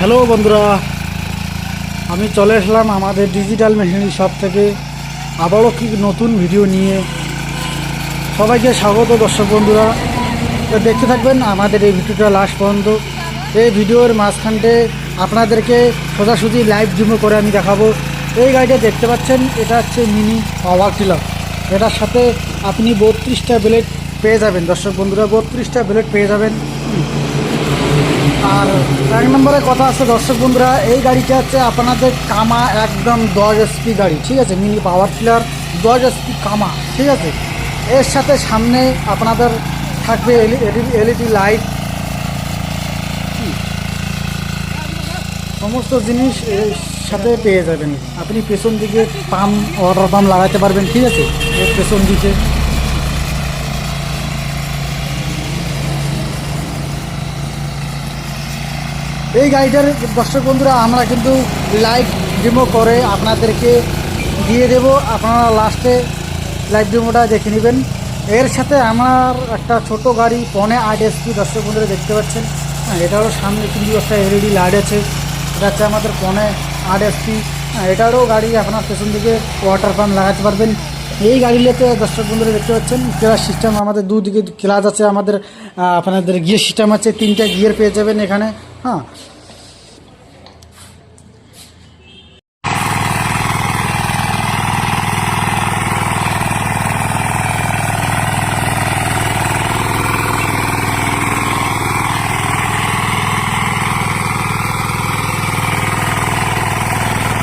Hello বন্ধুরা, আমি চলে আসলাম আমাদের ডিজিটাল মেশিনারি শপ থেকে আবারও কি নতুন ভিডিও নিয়ে। সবাইকে স্বাগত দর্শক বন্ধুরা। তো দেখতে থাকবেন আমাদের এই ভিডিওটা লাস্ট পর্যন্ত। এই ভিডিওর মাঝখানটে আপনাদেরকে সোজাসুজি লাইভ ডেমো করে আমি দেখাবো। এই গাড়িটা দেখতে পাচ্ছেন, এটা হচ্ছে মিনি পাওয়ার টিলার। এটার সাথে আপনি 32টা ব্লেড পেয়ে যাবেন দর্শক বন্ধুরা, 32টা ব্লেড পেয়ে যাবেন। আর এক নম্বরে কথা আছে দর্শক বন্ধুরা, এই গাড়িটা হচ্ছে আপনাদের কামা একদম 10 এসপি গাড়ি, ঠিক আছে। মিনি পাওয়ার টিলার 10 এসপি কামা, ঠিক আছে। এর সাথে সামনে আপনাদের থাকবে এলইডি লাইট, সমস্ত জিনিস এর সাথে পেয়ে যাবেন। আপনি পেছন দিকে পাম্প, ওয়াটার পাম্প লাগাতে পারবেন, ঠিক আছে। এর পেছন দিকে এই গাড়িটার দর্শক বন্ধুরা আমরা কিন্তু লাইভ ডেমো করে আপনাদেরকে দিয়ে দেব। আপনারা লাস্টে লাইভ ডেমোটা দেখে নেবেন। এর সাথে আমার একটা ছোট গাড়ি 8.5 এসপি দর্শক বন্ধুরা দেখতে পাচ্ছেন। হ্যাঁ, এটারও সামনে কিন্তু একটা এলইডি লাইট আছে। এটা হচ্ছে আমাদের 8.5 এসপি। এটারও গাড়ি আপনার পেছন দিকে ওয়াটার পাম্প লাগাতে পারবেন। এই গাড়িতে দর্শক বন্ধুরা দেখতে পাচ্ছেন ক্লাচ সিস্টেম, আমাদের দুদিকে ক্লাচ আছে, আমাদের আপনাদের গিয়ার সিস্টেম আছে, 3টা গিয়ার পেয়ে যাবেন এখানে। হ্যাঁ,